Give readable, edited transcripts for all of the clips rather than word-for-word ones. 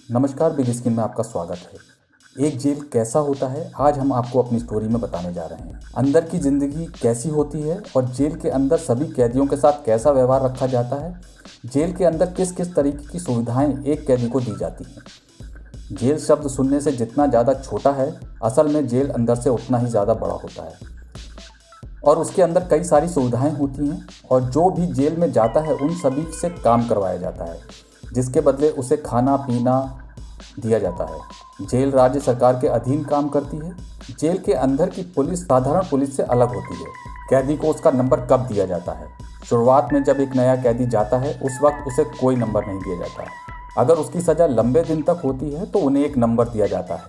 नमस्कार, big screen में आपका स्वागत है। एक जेल कैसा होता है, आज हम आपको अपनी स्टोरी में बताने जा रहे हैं। अंदर की ज़िंदगी कैसी होती है और जेल के अंदर सभी कैदियों के साथ कैसा व्यवहार रखा जाता है। जेल के अंदर किस किस तरीके की सुविधाएं एक कैदी को दी जाती हैं। जेल शब्द सुनने से जितना ज़्यादा छोटा है, असल में जेल अंदर से उतना ही ज़्यादा बड़ा होता है और उसके अंदर कई सारी सुविधाएं होती हैं और जो भी जेल में जाता है उन सभी से काम करवाया जाता है, जिसके बदले उसे खाना पीना दिया जाता है। जेल राज्य सरकार के अधीन काम करती है। जेल के अंदर की पुलिस साधारण पुलिस से अलग होती है। कैदी को उसका नंबर कब दिया जाता है? शुरुआत में जब एक नया कैदी जाता है उस वक्त उसे कोई नंबर नहीं दिया जाता। अगर उसकी सज़ा लंबे दिन तक होती है तो उन्हें एक नंबर दिया जाता है,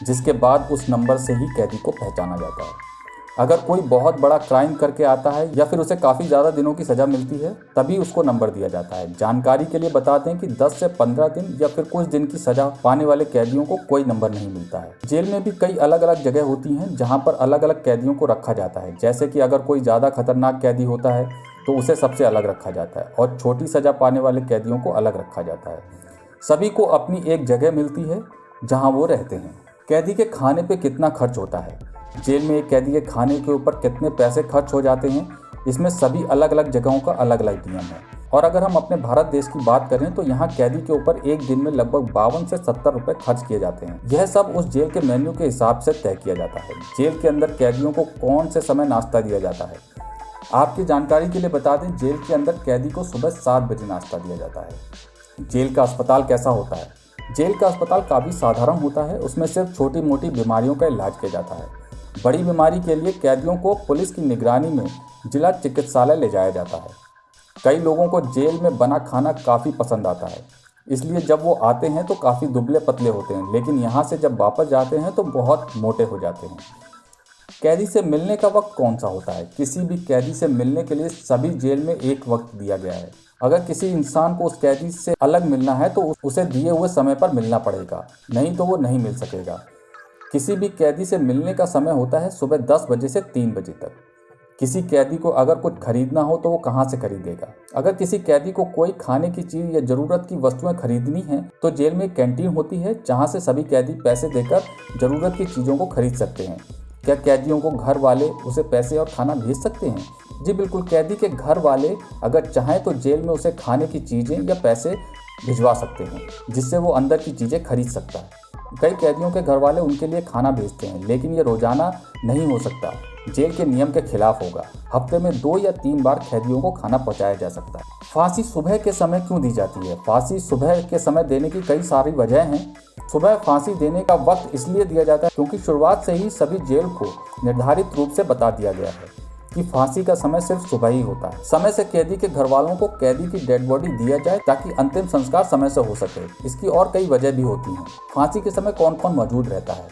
जिसके बाद उस नंबर से ही कैदी को पहचाना जाता है। अगर कोई बहुत बड़ा क्राइम करके आता है या फिर उसे काफ़ी ज़्यादा दिनों की सज़ा मिलती है, तभी उसको नंबर दिया जाता है। जानकारी के लिए बता दें कि 10 से 15 दिन या फिर कुछ दिन की सज़ा पाने वाले कैदियों को कोई नंबर नहीं मिलता है। जेल में भी कई अलग अलग जगह होती हैं जहां पर अलग अलग कैदियों को रखा जाता है। जैसे कि अगर कोई ज़्यादा खतरनाक कैदी होता है तो उसे सबसे अलग रखा जाता है और छोटी सज़ा पाने वाले कैदियों को अलग रखा जाता है। सभी को अपनी एक जगह मिलती है जहाँ वो रहते हैं। कैदी के खाने पर कितना खर्च होता है, जेल में एक कैदी के खाने के ऊपर कितने पैसे खर्च हो जाते हैं, इसमें सभी अलग अलग जगहों का अलग अलग नियम है। और अगर हम अपने भारत देश की बात करें तो यहाँ कैदी के ऊपर एक दिन में लगभग 52 से 70 रुपए खर्च किए जाते हैं। यह सब उस जेल के मेन्यू के हिसाब से तय किया जाता है। जेल के अंदर कैदियों को कौन से समय नाश्ता दिया जाता है, आपकी जानकारी के लिए बता दें, जेल के अंदर कैदी को सुबह 7 बजे नाश्ता दिया जाता है। जेल का अस्पताल कैसा होता है? जेल का अस्पताल काफ़ी साधारण होता है। उसमें सिर्फ छोटी मोटी बीमारियों का इलाज किया जाता है। बड़ी बीमारी के लिए कैदियों को पुलिस की निगरानी में जिला चिकित्सालय ले जाया जाता है। कई लोगों को जेल में बना खाना काफ़ी पसंद आता है, इसलिए जब वो आते हैं तो काफ़ी दुबले पतले होते हैं, लेकिन यहाँ से जब वापस जाते हैं तो बहुत मोटे हो जाते हैं। कैदी से मिलने का वक्त कौन सा होता है? किसी भी कैदी से मिलने के लिए सभी जेल में एक वक्त दिया गया है। अगर किसी इंसान को उस कैदी से अलग मिलना है तो उसे दिए हुए समय पर मिलना पड़ेगा, नहीं तो वो नहीं मिल सकेगा। किसी भी कैदी से मिलने का समय होता है सुबह 10 बजे से 3 बजे तक। किसी कैदी को अगर कुछ खरीदना हो तो वो कहाँ से खरीदेगा? अगर किसी कैदी को कोई खाने की चीज़ या ज़रूरत की वस्तुएं खरीदनी हैं तो जेल में कैंटीन होती है जहाँ से सभी कैदी पैसे देकर ज़रूरत की चीज़ों को खरीद सकते हैं। क्या कैदियों को घर वाले उसे पैसे और खाना भेज सकते हैं? जी बिल्कुल, कैदी के घर वाले अगर चाहें तो जेल में उसे खाने की चीज़ें या पैसे भिजवा सकते हैं, जिससे वो अंदर की चीज़ें खरीद सकता है। कई कैदियों के घर वाले उनके लिए खाना भेजते हैं, लेकिन ये रोज़ाना नहीं हो सकता, जेल के नियम के खिलाफ होगा। हफ्ते में 2 या 3 बार कैदियों को खाना पहुंचाया जा सकता है। फांसी सुबह के समय क्यों दी जाती है? फांसी सुबह के समय देने की कई सारी वजह हैं। सुबह फांसी देने का वक्त इसलिए दिया जाता है क्योंकि शुरुआत से ही सभी जेल को निर्धारित रूप से बता दिया गया है कि फांसी का समय सिर्फ सुबह ही होता है। समय से कैदी के घर वालों को कैदी की डेड बॉडी दिया जाए ताकि अंतिम संस्कार समय से हो सके। इसकी और कई वजह भी होती हैं। फांसी के समय कौन कौन मौजूद रहता है?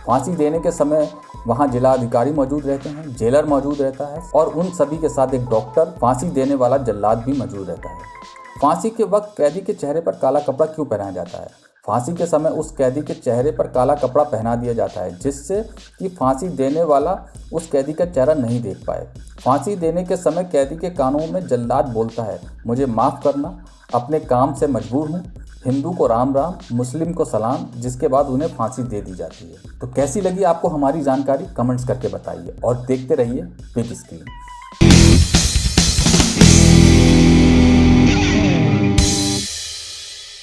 फांसी देने के समय वहाँ जिला अधिकारी मौजूद रहते हैं, जेलर मौजूद रहता है और उन सभी के साथ एक डॉक्टर, फांसी देने वाला जल्लाद भी मौजूद रहता है। फांसी के वक्त कैदी के चेहरे पर काला कपड़ा क्यों पहनाया जाता है? फांसी के समय उस कैदी के चेहरे पर काला कपड़ा पहना दिया जाता है जिससे कि फांसी देने वाला उस कैदी का चेहरा नहीं देख पाए। फांसी देने के समय कैदी के कानों में जल्लाद बोलता है, मुझे माफ़ करना, अपने काम से मजबूर हूँ। हिंदू को राम राम, मुस्लिम को सलाम, जिसके बाद उन्हें फांसी दे दी जाती है। तो कैसी लगी आपको हमारी जानकारी? कमेंट्स करके बताइए और देखते रहिए बिग स्क्रीन।